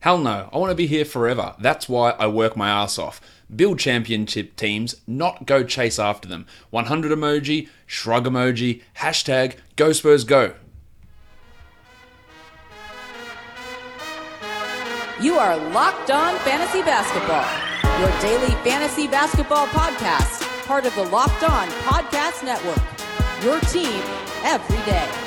Hell no, I want to be here forever. That's why I work my ass off. Build championship teams, not go chase after them. 100 emoji, shrug emoji, hashtag Go Spurs Go. You are Locked On Fantasy Basketball, your daily fantasy basketball podcast, part of the Locked On Podcast Network, your team every day.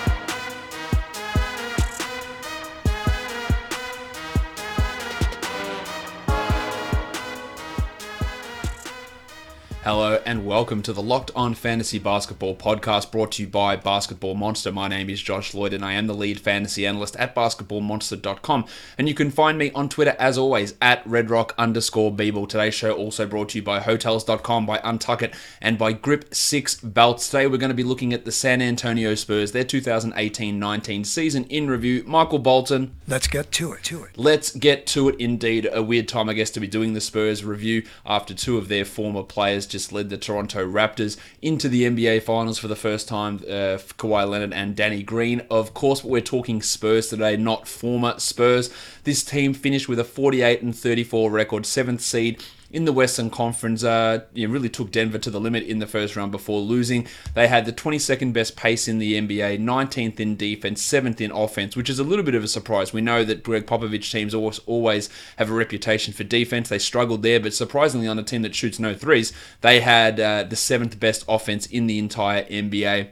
Hello and welcome to the Locked On Fantasy Basketball podcast brought to you by Basketball Monster. My name is Josh Lloyd and I am the lead fantasy analyst at basketballmonster.com. And you can find me on Twitter as always at redrock_Beeble. Today's show also brought to you by Hotels.com, by UnTuckit and by Grip 6 Belts. Today we're going to be looking at the San Antonio Spurs, their 2018-19 season in review. Michael Bolton. Let's get to it. Let's get to it indeed. A weird time, I guess, to be doing the Spurs review after two of their former players just led the Toronto Raptors into the NBA Finals for the first time, Kawhi Leonard and Danny Green. Of course, but we're talking Spurs today, not former Spurs. This team finished with a 48-34 record, 7th seed in the Western Conference. Really took Denver to the limit in the first round before losing. They had the 22nd best pace in the NBA, 19th in defense, 7th in offense, which is a little bit of a surprise. We know that Greg Popovich teams always have a reputation for defense. They struggled there, but surprisingly on a team that shoots no threes, they had the 7th best offense in the entire NBA.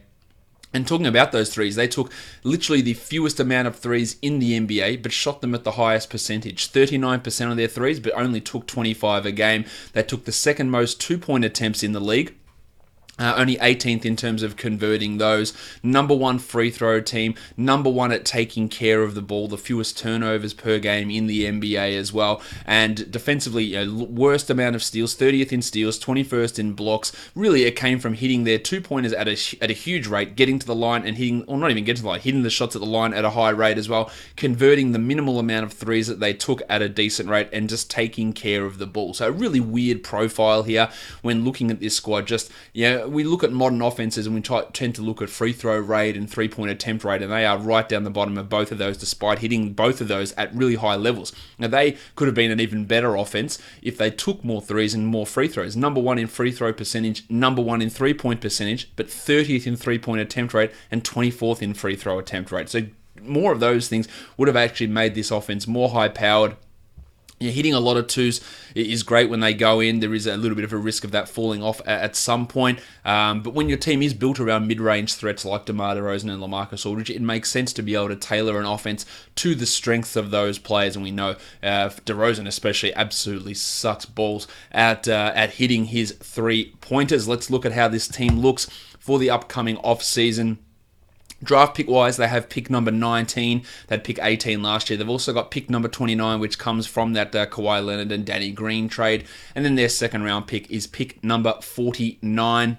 And talking about those threes, they took literally the fewest amount of threes in the NBA, but shot them at the highest percentage. 39% of their threes, but only took 25 a game. They took the second most two-point attempts in the league. Only 18th in terms of converting those. Number one free throw team. Number one at taking care of the ball. The fewest turnovers per game in the NBA as well. And defensively, worst amount of steals. 30th in steals. 21st in blocks. Really, it came from hitting their two-pointers at a huge rate. Getting to the line and hitting, or not even getting to the line, hitting the shots at the line at a high rate as well. Converting the minimal amount of threes that they took at a decent rate. And just taking care of the ball. So a really weird profile here when looking at this squad. We look at modern offenses and we tend to look at free throw rate and three-point attempt rate, and they are right down the bottom of both of those despite hitting both of those at really high levels. Now, they could have been an even better offense if they took more threes and more free throws. Number one in free throw percentage, number one in three-point percentage, but 30th in three-point attempt rate and 24th in free throw attempt rate. So more of those things would have actually made this offense more high-powered. Hitting a lot of twos is great when they go in. There is a little bit of a risk of that falling off at some point. But when your team is built around mid-range threats like DeMar DeRozan and Lamarcus Aldridge, it makes sense to be able to tailor an offense to the strengths of those players. And we know DeRozan especially absolutely sucks balls at hitting his three-pointers. Let's look at how this team looks for the upcoming off-season. Draft pick-wise, they have pick number 19. They had pick 18 last year. They've also got pick number 29, which comes from that Kawhi Leonard and Danny Green trade. And then their second-round pick is pick number 49.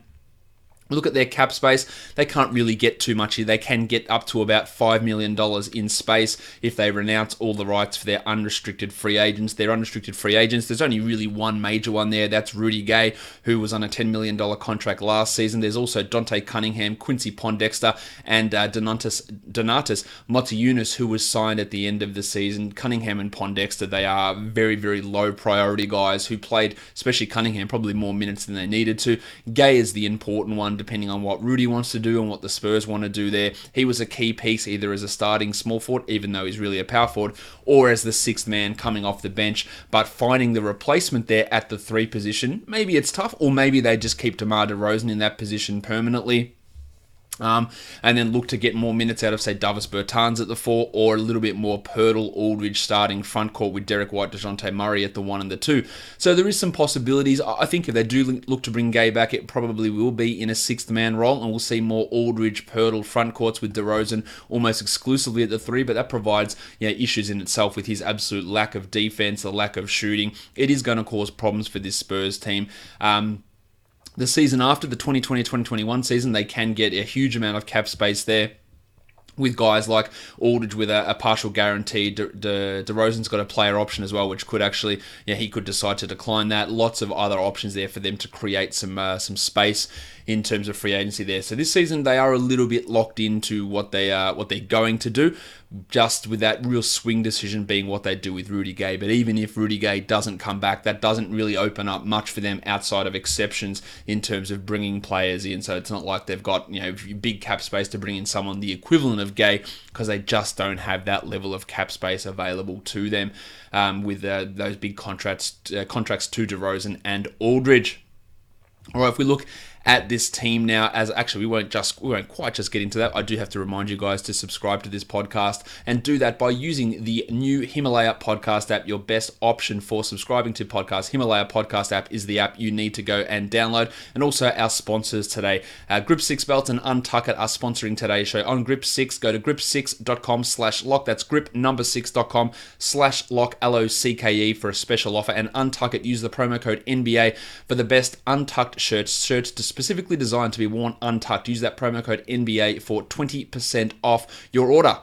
Look at their cap space. They can't really get too much here. They can get up to about $5 million in space if they renounce all the rights for their unrestricted free agents. Their unrestricted free agents, there's only really one major one there. That's Rudy Gay, who was on a $10 million contract last season. There's also Dante Cunningham, Quincy Pondexter, and Donatas Motiejunas, who was signed at the end of the season. Cunningham and Pondexter, they are very, very low priority guys who played, especially Cunningham, probably more minutes than they needed to. Gay is the important one, depending on what Rudy wants to do and what the Spurs want to do there. He was a key piece either as a starting small forward, even though he's really a power forward, or as the sixth man coming off the bench. But finding the replacement there at the 3 position, maybe it's tough, or maybe they just keep DeMar DeRozan in that position permanently. And then look to get more minutes out of, say, Davis Bertans at the 4, or a little bit more Pirtle, Aldridge starting front court with Derrick White, Dejounte Murray at the 1 and the 2. So there is some possibilities. I think if they do look to bring Gay back, it probably will be in a 6th man role, and we'll see more Aldridge, Pirtle front courts with DeRozan almost exclusively at the 3, but that provides issues in itself with his absolute lack of defense, the lack of shooting. It is going to cause problems for this Spurs team. The season after, the 2020-2021 season, they can get a huge amount of cap space there with guys like Aldridge with a partial guarantee. DeRozan's got a player option as well, which could actually, he could decide to decline that. Lots of other options there for them to create some space in terms of free agency there. So this season they are a little bit locked into what they're going to do, just with that real swing decision being what they do with Rudy Gay. But even if Rudy Gay doesn't come back, that doesn't really open up much for them outside of exceptions in terms of bringing players in. So it's not like they've got big cap space to bring in someone the equivalent of Gay, because they just don't have that level of cap space available to them with those big contracts to DeRozan and Aldridge. All right, if we look at this team now, as actually we won't quite just get into that. I do have to remind you guys to subscribe to this podcast, and do that by using the new Himalaya podcast app, your best option for subscribing to podcasts. Himalaya podcast app is the app you need to go and download. And also our sponsors today, Grip 6 Belt and UnTuckit are sponsoring today's show. On Grip 6, go to grip6.com/lock. That's grip6.com/lock, LOCKE, for a special offer. And UnTuckit, use the promo code NBA for the best untucked shirts specifically designed to be worn untucked. Use that promo code NBA for 20% off your order.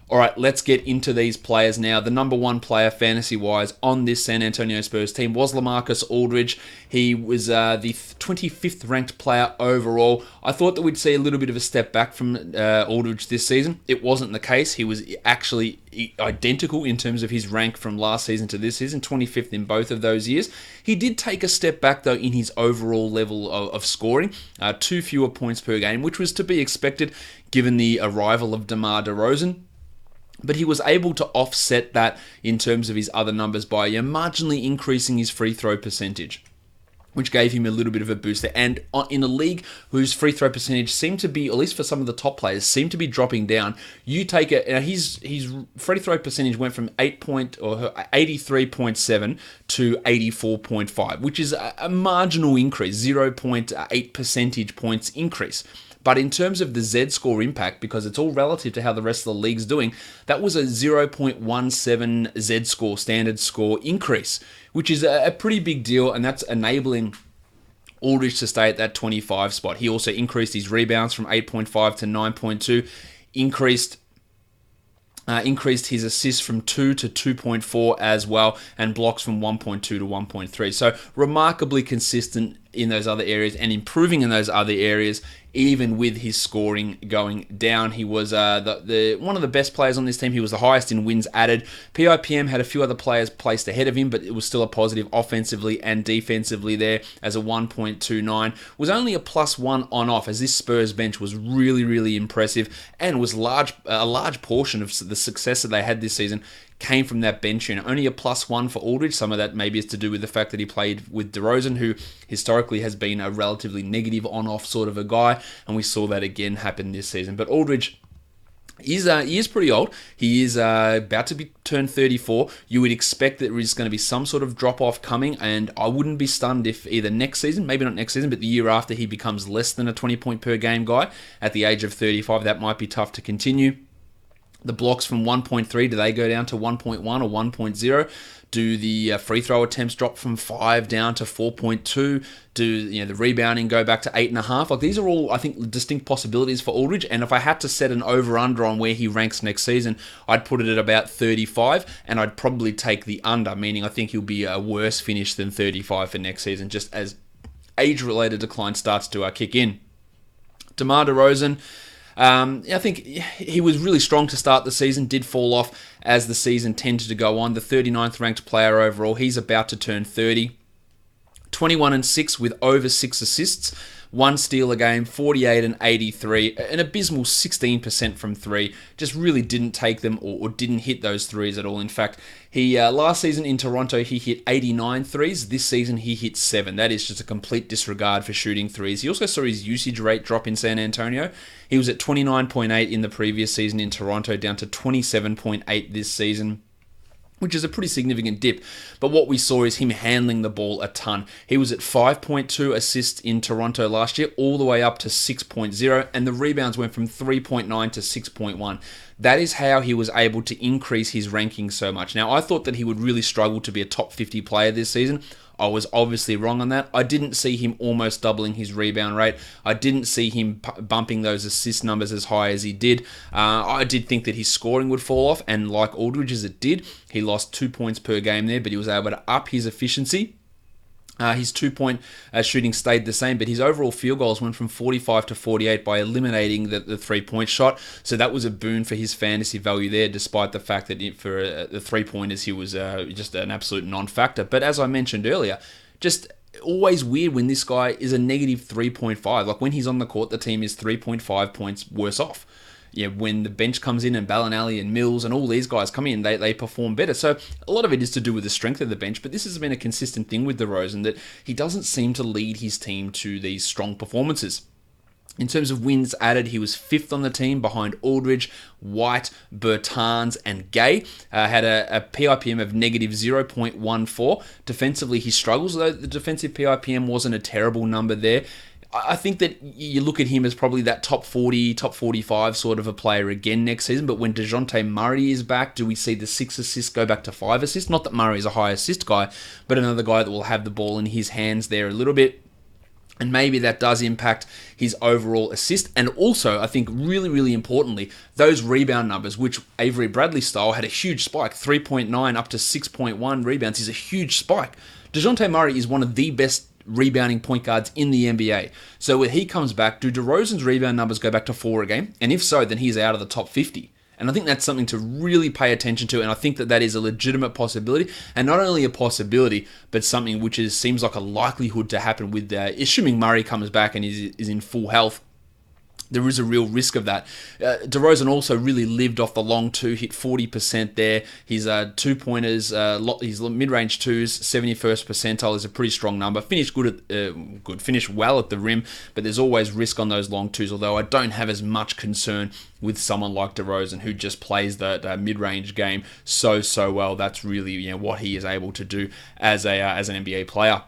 All right, let's get into these players now. The number one player fantasy-wise on this San Antonio Spurs team was Lamarcus Aldridge. He was the 25th ranked player overall. I thought that we'd see a little bit of a step back from Aldridge this season. It wasn't the case. He was actually identical in terms of his rank from last season to this season, 25th in both of those years. He did take a step back, though, in his overall level of scoring, 2 fewer points per game, which was to be expected given the arrival of DeMar DeRozan. But he was able to offset that in terms of his other numbers by marginally increasing his free throw percentage, which gave him a little bit of a boost there. And in a league whose free throw percentage seemed to be, at least for some of the top players, seemed to be dropping down, you take it. His free throw percentage went from 83.7 to 84.5, which is a marginal increase, 0.8 percentage points increase. But in terms of the Z-score impact, because it's all relative to how the rest of the league's doing, that was a 0.17 Z-score, standard score increase, which is a pretty big deal, and that's enabling Aldridge to stay at that 25 spot. He also increased his rebounds from 8.5 to 9.2, increased his assists from 2 to 2.4 as well, and blocks from 1.2 to 1.3. So remarkably consistent in those other areas and improving in those other areas, even with his scoring going down. He was one of the best players on this team. He was the highest in wins added. PIPM had a few other players placed ahead of him, but it was still a positive offensively and defensively there as a 1.29. Was only a +1 on off, as this Spurs bench was really, really impressive, and was a large portion of the success that they had this season came from that bench unit. Only a +1 for Aldridge. Some of that maybe is to do with the fact that he played with DeRozan, who historically has been a relatively negative on-off sort of a guy, and we saw that again happen this season. But Aldridge he is pretty old. He is about to be turned 34. You would expect that there's going to be some sort of drop-off coming, and I wouldn't be stunned if either next season, maybe not next season, but the year after, he becomes less than a 20-point-per-game guy. At the age of 35, that might be tough to continue. The blocks from 1.3, do they go down to 1.1 or 1.0? Do the free throw attempts drop from 5 down to 4.2? Do the rebounding go back to 8.5? Like, these are all, I think, distinct possibilities for Aldridge. And if I had to set an over-under on where he ranks next season, I'd put it at about 35, and I'd probably take the under, meaning I think he'll be a worse finish than 35 for next season, just as age-related decline starts to kick in. DeMar DeRozan, I think he was really strong to start the season, did fall off as the season tended to go on. The 39th ranked player overall. He's about to turn 30. 21-6 with over 6 assists. 1 steal a game, 48 and 83, an abysmal 16% from 3. Just really didn't take them or didn't hit those threes at all. In fact, he last season in Toronto, he hit 89 threes. This season, he hit 7. That is just a complete disregard for shooting threes. He also saw his usage rate drop in San Antonio. He was at 29.8 in the previous season in Toronto, down to 27.8 this season, which is a pretty significant dip. But what we saw is him handling the ball a ton. He was at 5.2 assists in Toronto last year, all the way up to 6.0, and the rebounds went from 3.9 to 6.1. That is how he was able to increase his ranking so much. Now, I thought that he would really struggle to be a top 50 player this season. I was obviously wrong on that. I didn't see him almost doubling his rebound rate. I didn't see him bumping those assist numbers as high as he did. I did think that his scoring would fall off, and like Aldridge's it did. He lost 2 points per game there, but he was able to up his efficiency His 2-point shooting stayed the same, but his overall field goals went from 45 to 48 by eliminating the 3-point shot. So that was a boon for his fantasy value there, despite the fact that for the 3-pointers, he was just an absolute non-factor. But as I mentioned earlier, just always weird when this guy is a negative 3.5. Like when he's on the court, the team is 3.5 points worse off. Yeah, when the bench comes in and Belinelli and Mills and all these guys come in, they perform better. So a lot of it is to do with the strength of the bench, but this has been a consistent thing with DeRozan that he doesn't seem to lead his team to these strong performances. In terms of wins added, he was 5th on the team behind Aldridge, White, Burton, and Gay. Had a PIPM of negative 0.14. Defensively, he struggles, though the defensive PIPM wasn't a terrible number there. I think that you look at him as probably that top 40, top 45 sort of a player again next season, but when Dejounte Murray is back, do we see the 6 assists go back to 5 assists? Not that Murray is a high assist guy, but another guy that will have the ball in his hands there a little bit. And maybe that does impact his overall assist. And also, I think really, really importantly, those rebound numbers, which Avery Bradley style had a huge spike, 3.9 up to 6.1 rebounds is a huge spike. Dejounte Murray is one of the best rebounding point guards in the NBA. So when he comes back, do DeRozan's rebound numbers go back to 4 a game? And if so, then he's out of the top 50. And I think that's something to really pay attention to, and I think that that is a legitimate possibility, and not only a possibility, but something which seems like a likelihood to happen with, assuming Murray comes back and is in full health. There is a real risk of that. DeRozan also really lived off the long two, hit 40% there. His 2-pointers, his mid-range twos, 71st percentile is a pretty strong number. Finished finished well at the rim, but there's always risk on those long twos, although I don't have as much concern with someone like DeRozan who just plays the mid-range game so well. That's really what he is able to do as an NBA player.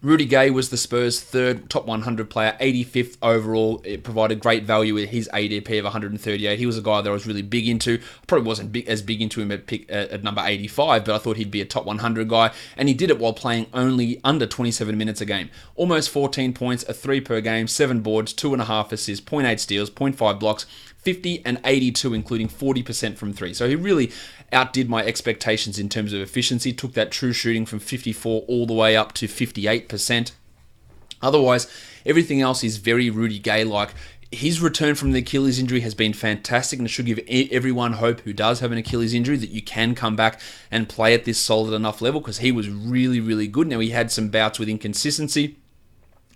Rudy Gay was the Spurs' 3rd top 100 player, 85th overall. It provided great value with his ADP of 138. He was a guy that I was really big into. Probably wasn't as big into him at number 85, but I thought he'd be a top 100 guy, and he did it while playing only under 27 minutes a game. Almost 14 points, a 3 per game, 7 boards, 2.5 assists, 0.8 steals, 0.5 blocks, 50 and 82, including 40% from 3. So he really outdid my expectations in terms of efficiency, took that true shooting from 54 all the way up to 58%. Otherwise, everything else is very Rudy Gay-like. His return from the Achilles injury has been fantastic, and it should give everyone hope who does have an Achilles injury that you can come back and play at this solid enough level, because he was really, really good. Now, he had some bouts with inconsistency.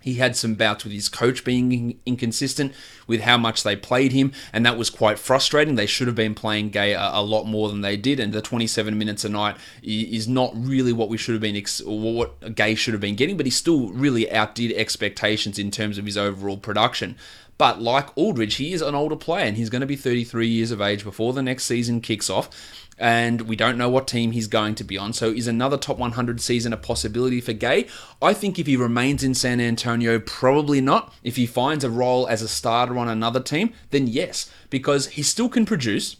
He had some bouts with his coach being inconsistent with how much they played him, and that was quite frustrating. They should have been playing Gay a lot more than they did, and the 27 minutes a night is not really what we should have been, or what Gay should have been getting, but he still really outdid expectations in terms of his overall production. But like Aldridge, he is an older player, and he's going to be 33 years of age before the next season kicks off. And we don't know what team he's going to be on. So is another top 100 season a possibility for Gay? I think if he remains in San Antonio, probably not. If he finds a role as a starter on another team, then yes, because he still can produce.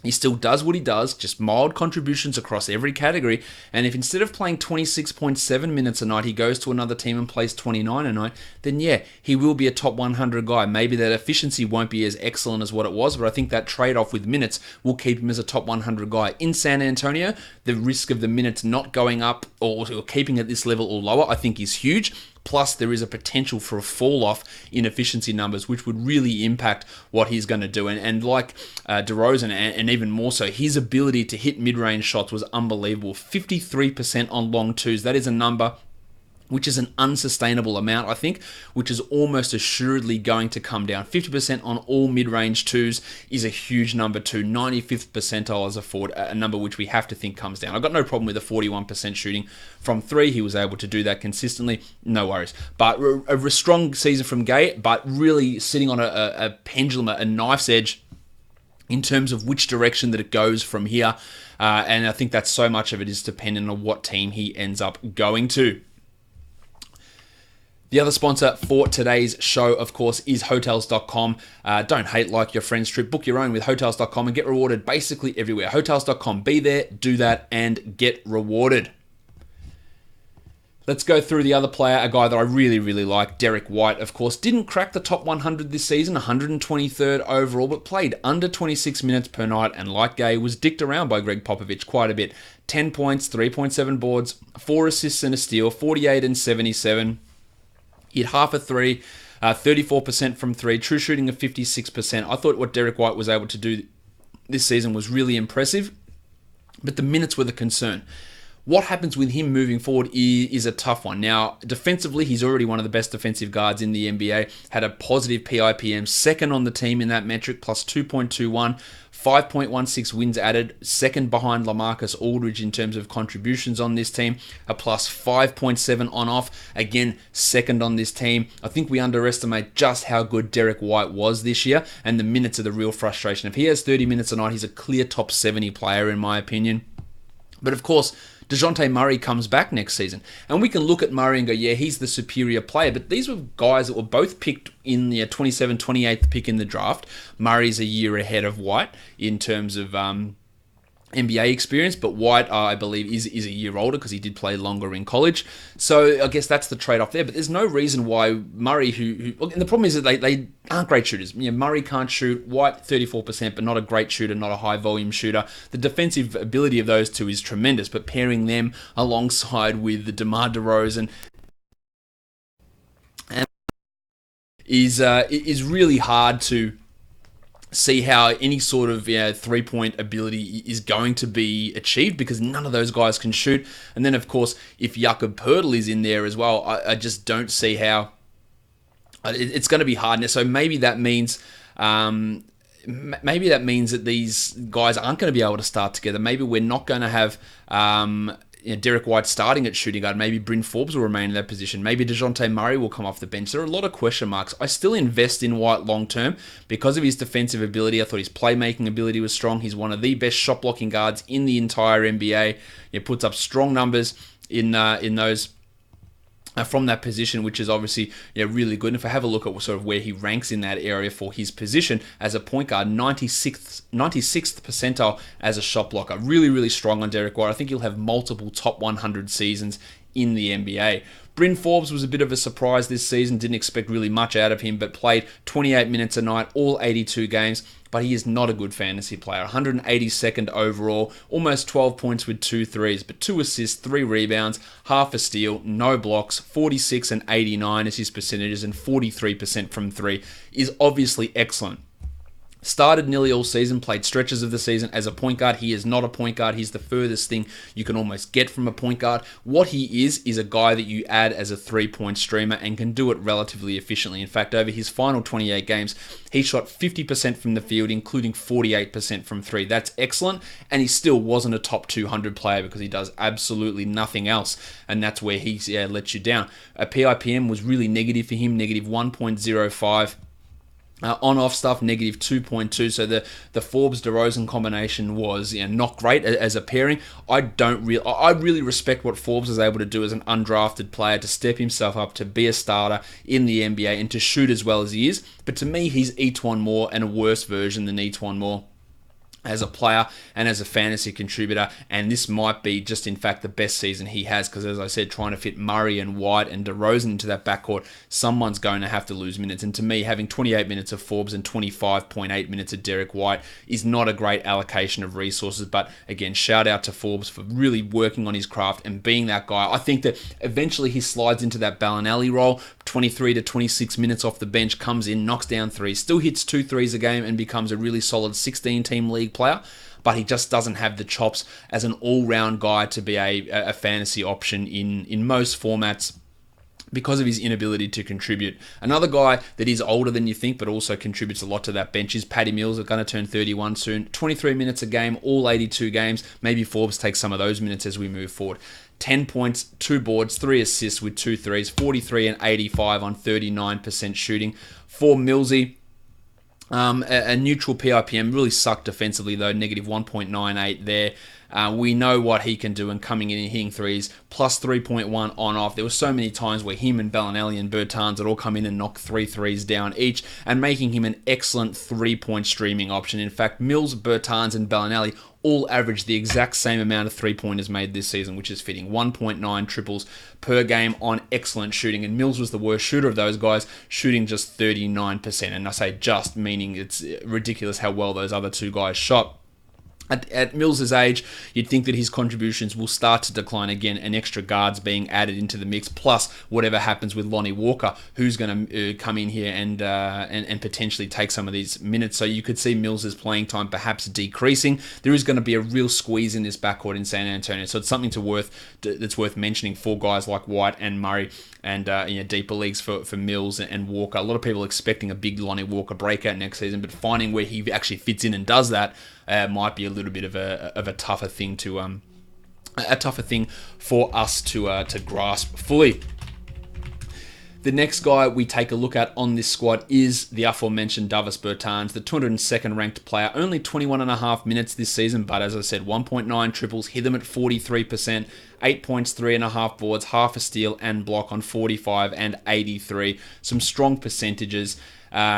He still does what he does, just mild contributions across every category. And if instead of playing 26.7 minutes a night, he goes to another team and plays 29 a night, then yeah, he will be a top 100 guy. Maybe that efficiency won't be as excellent as what it was, but I think that trade-off with minutes will keep him as a top 100 guy. In San Antonio, the risk of the minutes not going up or keeping at this level or lower, I think is huge. Plus, there is a potential for a fall-off in efficiency numbers, which would really impact what he's going to do. And like DeRozan, and even more so, his ability to hit mid-range shots was unbelievable. 53% on long twos. That is a number which is an unsustainable amount, I think, which is almost assuredly going to come down. 50% on all mid-range twos is a huge number too. 95th percentile as a forward, a number which we have to think comes down. I've got no problem with the 41% shooting from 3. He was able to do that consistently. No worries. But a strong season from Gay, but really sitting on a pendulum, a knife's edge in terms of which direction that it goes from here. And I think that so much of it is dependent on what team he ends up going to. The other sponsor for today's show, of course, is Hotels.com. Don't hate like your friend's trip. Book your own with Hotels.com and get rewarded basically everywhere. Hotels.com. Be there, do that, and get rewarded. Let's go through the other player, a guy that I really, really like, Derrick White, of course. Didn't crack the top 100 this season, 123rd overall, but played under 26 minutes per night, and like Gay, was dicked around by Greg Popovich quite a bit. 10 points, 3.7 boards, 4 assists and a steal, 48 and 77. Hit half a three, 34% from three, true shooting of 56%. I thought what Derrick White was able to do this season was really impressive, but the minutes were the concern. What happens with him moving forward is a tough one. Now, defensively, he's already one of the best defensive guards in the NBA. Had a positive PIPM, second on the team in that metric, plus 2.21, 5.16 wins added, second behind Lamarcus Aldridge in terms of contributions on this team, a plus 5.7 on-off, again, second on this team. I think we underestimate just how good Derrick White was this year, and the minutes are the real frustration. If he has 30 minutes a night, he's a clear top 70 player in my opinion. But of course, Dejounte Murray comes back next season. And we can look at Murray and go, yeah, he's the superior player. But these were guys that were both picked in the 28th pick in the draft. Murray's a year ahead of White in terms of NBA experience, but White, I believe, is a year older because he did play longer in college. So I guess that's the trade-off there. But there's no reason why Murray, and the problem is that they aren't great shooters. Murray can't shoot. White, 34%, but not a great shooter, not a high-volume shooter. The defensive ability of those two is tremendous, but pairing them alongside with the DeMar DeRozan is really hard to see how any sort of three-point ability is going to be achieved because none of those guys can shoot. And then, of course, if Jakob Poeltl is in there as well, I just don't see how it's going to be hard. So maybe that means that these guys aren't going to be able to start together. Maybe we're not going to have Derrick White starting at shooting guard. Maybe Bryn Forbes will remain in that position. Maybe Dejounte Murray will come off the bench. There are a lot of question marks. I still invest in White long term because of his defensive ability. I thought his playmaking ability was strong. He's one of the best shot blocking guards in the entire NBA. He puts up strong numbers in those from that position, which is obviously really good. And if I have a look at sort of where he ranks in that area for his position as a point guard, 96th percentile as a shot blocker. Really, really strong on Derrick White. I think he'll have multiple top 100 seasons in the NBA. Bryn Forbes was a bit of a surprise this season. Didn't expect really much out of him, but played 28 minutes a night, all 82 games. But he is not a good fantasy player. 182nd overall, almost 12 points with 2 threes, but 2 assists, 3 rebounds, half a steal, no blocks, 46 and 89 is his percentages, and 43% from 3 is obviously excellent. Started nearly all season, played stretches of the season as a point guard. He is not a point guard. He's the furthest thing you can almost get from a point guard. What he is a guy that you add as a three-point streamer and can do it relatively efficiently. In fact, over his final 28 games, he shot 50% from the field, including 48% from 3. That's excellent, and he still wasn't a top 200 player because he does absolutely nothing else, and that's where he lets you down. A PIPM was really negative for him, negative 1.05. On-off stuff, negative 2.2. So the Forbes-DeRozan combination was not great as a pairing. I really respect what Forbes is able to do as an undrafted player to step himself up to be a starter in the NBA and to shoot as well as he is. But to me, he's E'Twaun Moore and a worse version than E'Twaun Moore as a player and as a fantasy contributor, and this might be just in fact the best season he has because, as I said, trying to fit Murray and White and DeRozan into that backcourt, someone's going to have to lose minutes, and to me, having 28 minutes of Forbes and 25.8 minutes of Derrick White is not a great allocation of resources. But again, shout out to Forbes for really working on his craft and being that guy. I think that eventually he slides into that Belinelli role, 23 to 26 minutes off the bench, comes in, knocks down threes, still hits 2 threes a game and becomes a really solid 16-team league player, but he just doesn't have the chops as an all-round guy to be a fantasy option in most formats because of his inability to contribute. Another guy that is older than you think but also contributes a lot to that bench is Patty Mills. They're going to turn 31 soon. 23 minutes a game, all 82 games. Maybe Forbes takes some of those minutes as we move forward. 10 points, 2 boards, 3 assists with 2 threes, 43 and 85 on 39% shooting. For Millsy, a neutral PIPM, really sucked defensively though, negative 1.98 there. We know what he can do and coming in and hitting threes, plus 3.1 on off. There were so many times where him and Belinelli and Bertans would all come in and knock 3 threes down each, and making him an excellent 3-point streaming option. In fact, Mills, Bertans, and Belinelli all averaged the exact same amount of 3-pointers made this season, which is fitting. 1.9 triples per game on excellent shooting, and Mills was the worst shooter of those guys, shooting just 39%. And I say just, meaning it's ridiculous how well those other two guys shot. At Mills' age, you'd think that his contributions will start to decline again, and extra guards being added into the mix, plus whatever happens with Lonnie Walker, who's going to come in here and potentially take some of these minutes. So you could see Mills' playing time perhaps decreasing. There is going to be a real squeeze in this backcourt in San Antonio, so it's something that's worth mentioning for guys like White and Murray, and deeper leagues for Mills and Walker. A lot of people expecting a big Lonnie Walker breakout next season, but finding where he actually fits in and does that might be a little bit of a tougher thing for us to grasp fully. The next guy we take a look at on this squad is the aforementioned Davis Bertans, the 202nd ranked player. Only 21.5 minutes this season, but as I said, 1.9 triples, hit them at 43%, 8 points, 3.5 boards, half a steal and block on 45 and 83. Some strong percentages.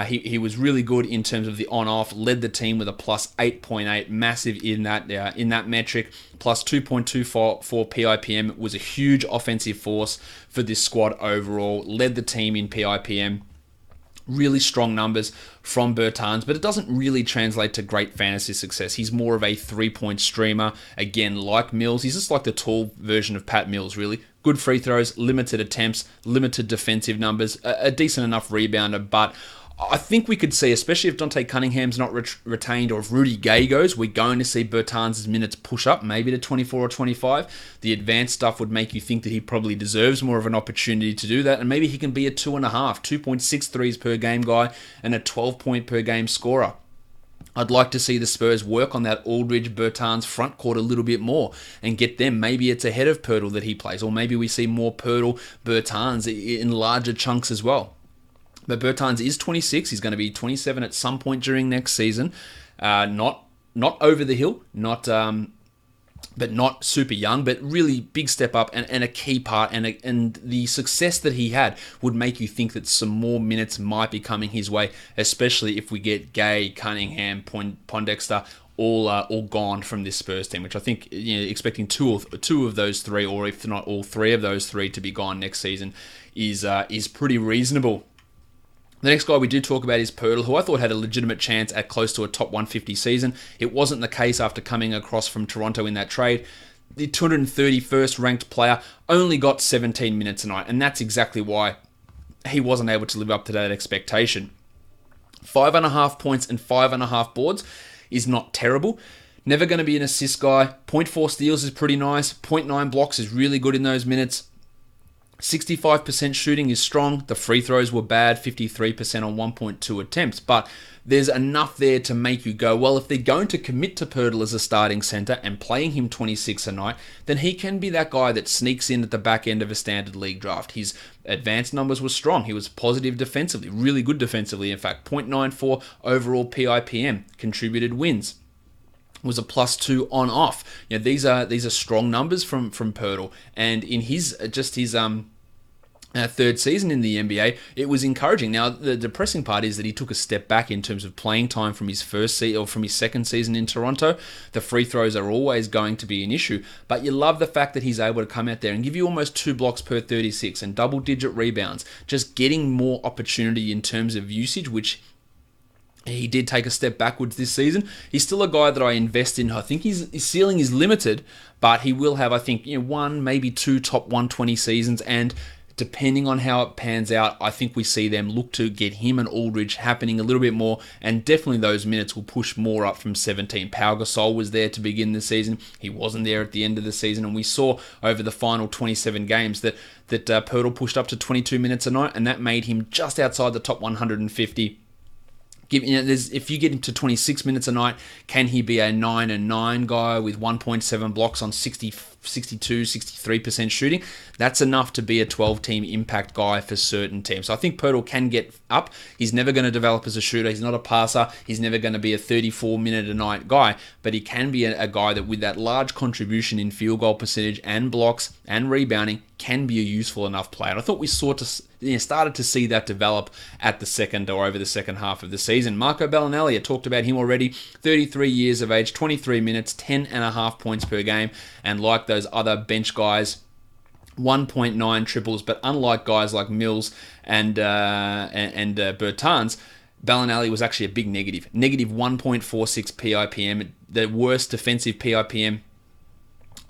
He was really good in terms of the on-off, led the team with a plus 8.8, massive in that metric, plus 2.24 PIPM, was a huge offensive force for this squad overall, led the team in PIPM. Really strong numbers from Bertans, but it doesn't really translate to great fantasy success. He's more of a 3-point streamer. Again, like Mills, he's just like the tall version of Pat Mills, really. Good free throws, limited attempts, limited defensive numbers, a decent enough rebounder, but I think we could see, especially if Dante Cunningham's not retained or if Rudy Gay goes, we're going to see Bertans' minutes push up, maybe to 24 or 25. The advanced stuff would make you think that he probably deserves more of an opportunity to do that, and maybe he can be a 2.5 threes per game guy and a 12-point per game scorer. I'd like to see the Spurs work on that Aldridge-Bertans front court a little bit more and get them. Maybe it's ahead of Pirtle that he plays, or maybe we see more Pirtle-Bertans in larger chunks as well. But Bertans is 26. He's going to be 27 at some point during next season. Not over the hill, but not super young, but really big step up and a key part. And the success that he had would make you think that some more minutes might be coming his way, especially if we get Gay, Cunningham, Pondexter all gone from this Spurs team, which I think, expecting two of those three, or if not all three of those three, to be gone next season is pretty reasonable. The next guy we do talk about is Pirtle, who I thought had a legitimate chance at close to a top 150 season. It wasn't the case after coming across from Toronto in that trade. The 231st ranked player only got 17 minutes a night, and that's exactly why he wasn't able to live up to that expectation. 5.5 points and 5.5 boards is not terrible. Never going to be an assist guy. 0.4 steals is pretty nice. 0.9 blocks is really good in those minutes. 65% shooting is strong. The free throws were bad, 53% on 1.2 attempts. But there's enough there to make you go, well, if they're going to commit to Pirtle as a starting center and playing him 26 a night, then he can be that guy that sneaks in at the back end of a standard league draft. His advanced numbers were strong. He was positive defensively, really good defensively. In fact, 0.94 overall PIPM, contributed wins. Was a +2 on off. These are strong numbers from Pirtle, and in his third season in the NBA, it was encouraging. Now, the depressing part is that he took a step back in terms of playing time from his second season in Toronto. The free throws are always going to be an issue, but you love the fact that he's able to come out there and give you almost 2 blocks per 36 and double-digit rebounds, just getting more opportunity in terms of usage, which he did take a step backwards this season. He's still a guy that I invest in. I think his ceiling is limited, but he will have, I think, 1, maybe 2 top 120 seasons, and depending on how it pans out, I think we see them look to get him and Aldridge happening a little bit more, and definitely those minutes will push more up from 17. Pau Gasol was there to begin the season. He wasn't there at the end of the season, and we saw over the final 27 games that Pirtle pushed up to 22 minutes a night, and that made him just outside the top 150. If you get him to 26 minutes a night, can he be a 9-9 guy with 1.7 blocks on 63% shooting? That's enough to be a 12-team impact guy for certain teams. So I think Poeltl can get up. He's never going to develop as a shooter. He's not a passer. He's never going to be a 34-minute-a-night guy, but he can be a guy that with that large contribution in field goal percentage and blocks and rebounding can be a useful enough player. And I thought we started to see that develop at the second or over the second half of the season. Marco Belinelli, I talked about him already, 33 years of age, 23 minutes, 10.5 points per game, and like those other bench guys, 1.9 triples, but unlike guys like Mills and Bertans, Belinelli was actually a big negative 1.46 PIPM, the worst defensive PIPM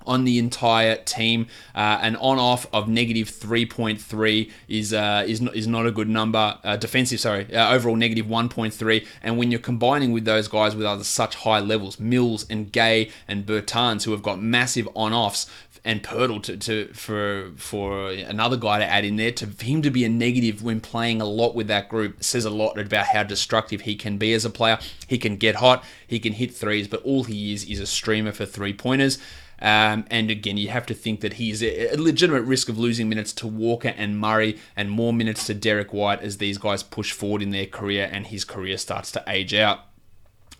on the entire team. An on-off of negative 3.3 is not a good number. Overall negative 1.3. And when you're combining with those guys with other such high levels, Mills and Gay and Bertans, who have got massive on-offs, and Poeltl for another guy to add in there, for him to be a negative when playing a lot with that group says a lot about how destructive he can be as a player. He can get hot, he can hit threes, but all he is a streamer for three-pointers. And again, you have to think that he's a legitimate risk of losing minutes to Walker and Murray and more minutes to Derrick White as these guys push forward in their career and his career starts to age out.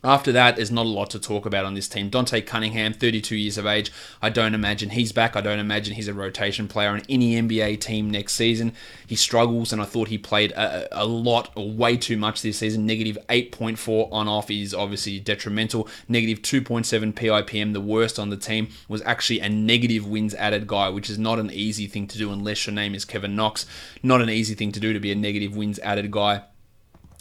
After that, there's not a lot to talk about on this team. Dante Cunningham, 32 years of age. I don't imagine he's back. I don't imagine he's a rotation player on any NBA team next season. He struggles, and I thought he played a lot, or way too much this season. Negative 8.4 on-off is obviously detrimental. Negative 2.7 PIPM, the worst on the team, was actually a negative wins added guy, which is not an easy thing to do unless your name is Kevin Knox. Not an easy thing to do to be a negative wins added guy.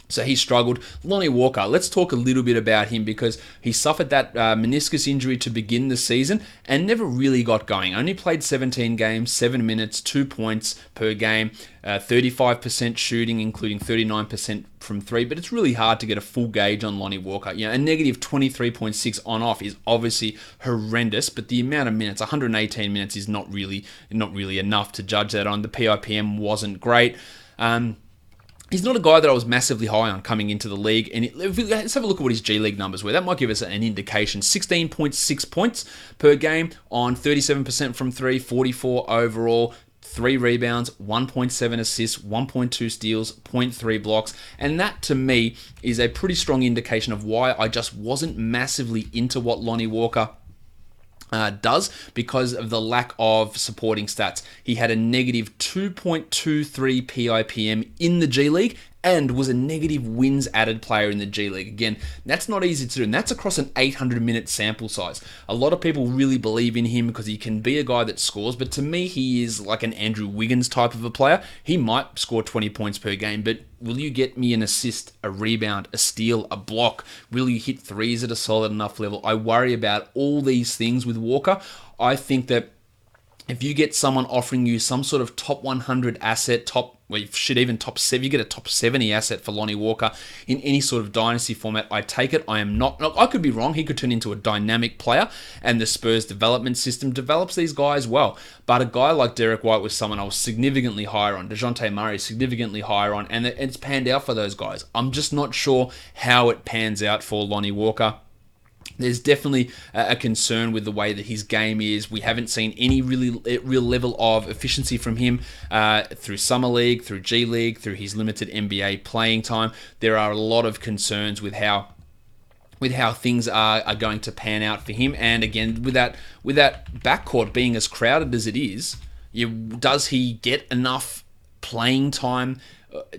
So he struggled. Lonnie Walker, let's talk a little bit about him because he suffered that meniscus injury to begin the season and never really got going. Only played 17 games, 7 minutes, 2 points per game, 35% shooting, including 39% from three. But it's really hard to get a full gauge on Lonnie Walker. A negative 23.6 on-off is obviously horrendous, but the amount of minutes, 118 minutes, is not really enough to judge that on. The PIPM wasn't great. He's not a guy that I was massively high on coming into the league. And let's have a look at what his G League numbers were. That might give us an indication. 16.6 points per game on 37% from three, 44 overall, 3 rebounds, 1.7 assists, 1.2 steals, 0.3 blocks. And that, to me, is a pretty strong indication of why I just wasn't massively into what Lonnie Walker does because of the lack of supporting stats. He had a negative 2.23 PIPM in the G League and was a negative wins added player in the G League. Again, that's not easy to do, and that's across an 800-minute sample size. A lot of people really believe in him because he can be a guy that scores, but to me, he is like an Andrew Wiggins type of a player. He might score 20 points per game, but will you get me an assist, a rebound, a steal, a block? Will you hit threes at a solid enough level? I worry about all these things with Walker. I think that if you get someone offering you some sort of top 100 asset, top 7, you get a top 70 asset for Lonnie Walker in any sort of dynasty format, I take it. I could be wrong. He could turn into a dynamic player, and the Spurs development system develops these guys well. But a guy like Derrick White was someone I was significantly higher on. Dejounte Murray significantly higher on, and it's panned out for those guys. I'm just not sure how it pans out for Lonnie Walker. There's definitely a concern with the way that his game is. We haven't seen any real level of efficiency from him through Summer League, through G League, through his limited NBA playing time. There are a lot of concerns with how things are going to pan out for him. And again, with that backcourt being as crowded as it is, does he get enough playing time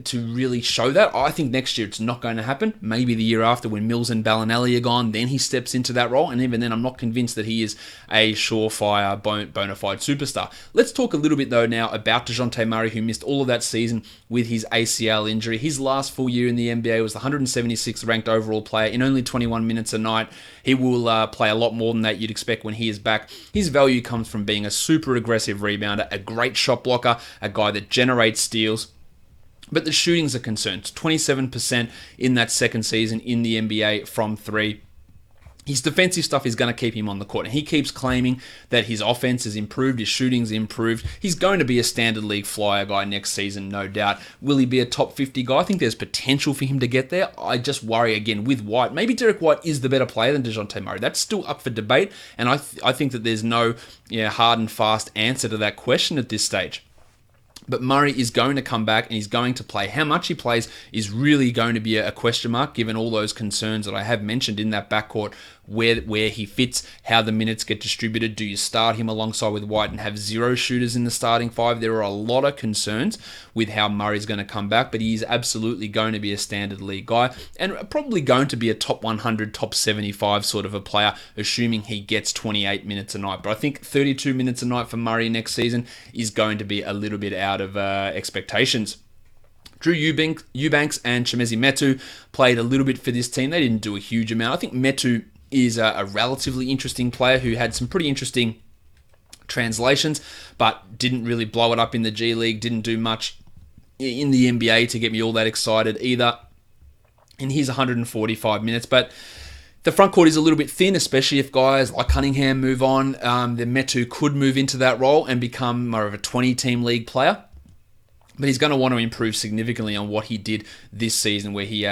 to really show that? I think next year it's not going to happen. Maybe the year after when Mills and Belinelli are gone, then he steps into that role. And even then, I'm not convinced that he is a surefire, bona fide superstar. Let's talk a little bit, though, now about Dejounte Murray, who missed all of that season with his ACL injury. His last full year in the NBA was the 176th ranked overall player in only 21 minutes a night. He will play a lot more than that you'd expect when he is back. His value comes from being a super aggressive rebounder, a great shot blocker, a guy that generates steals. But the shooting's a concern. It's 27% in that second season in the NBA from three. his defensive stuff is going to keep him on the court. And he keeps claiming that his offense has improved, his shooting's improved. He's going to be a standard league flyer guy next season, no doubt. Will he be a top 50 guy? I think there's potential for him to get there. I just worry again with White. Maybe Derrick White is the better player than Dejounte Murray. That's still up for debate. And I think that there's no hard and fast answer to that question at this stage. But Murray is going to come back and he's going to play. How much he plays is really going to be a question mark, given all those concerns that I have mentioned in that backcourt, where he fits, how the minutes get distributed. Do you start him alongside with White and have zero shooters in the starting five? There are a lot of concerns with how Murray's going to come back, but he's absolutely going to be a standard league guy and probably going to be a top 100, top 75 sort of a player, assuming he gets 28 minutes a night. But I think 32 minutes a night for Murray next season is going to be a little bit out of expectations. Drew Eubanks and Chimezie Metu played a little bit for this team. They didn't do a huge amount. I think Metu is a relatively interesting player who had some pretty interesting translations, but didn't really blow it up in the G League, didn't do much in the NBA to get me all that excited either. And here's 145 minutes, but the front court is a little bit thin, especially if guys like Cunningham move on. The Metu could move into that role and become more of a 20-team league player. But he's going to want to improve significantly on what he did this season, where he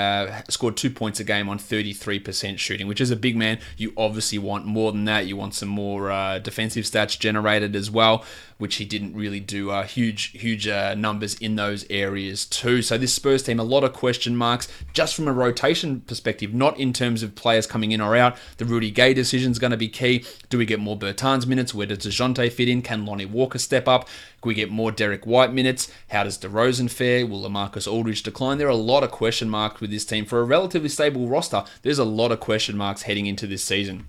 scored 2 points a game on 33% shooting, which is a big man. You obviously want more than that. You want some more defensive stats generated as well, which he didn't really do huge numbers in those areas too. So this Spurs team, a lot of question marks just from a rotation perspective, not in terms of players coming in or out. The Rudy Gay decision is going to be key. Do we get more Burton's minutes? Where does Dejounte fit in? Can Lonnie Walker step up? Can we get more Derrick White minutes? How does DeRozan fare? Will Lamarcus Aldridge decline? There are a lot of question marks with this team. For a relatively stable roster, there's a lot of question marks heading into this season.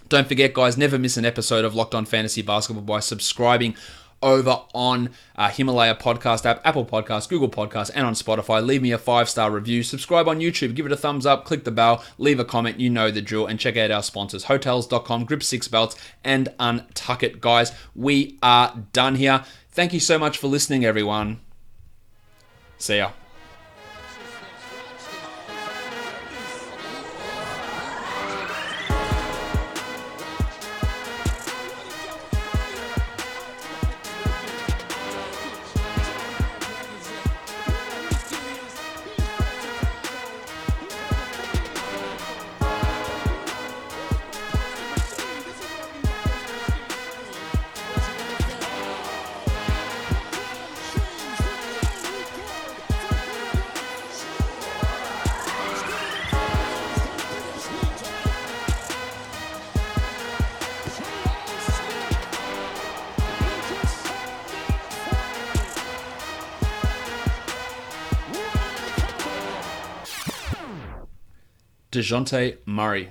Don't forget, guys, never miss an episode of Locked On Fantasy Basketball by subscribing over on Himalaya Podcast app, Apple Podcasts, Google Podcasts, and on Spotify. Leave me a 5-star review. Subscribe on YouTube. Give it a thumbs up. Click the bell. Leave a comment. You know the drill. And check out our sponsors, Hotels.com, Grip 6 Belts, and UnTuckit. Guys, we are done here. Thank you so much for listening, everyone. See ya. Dejounte Murray.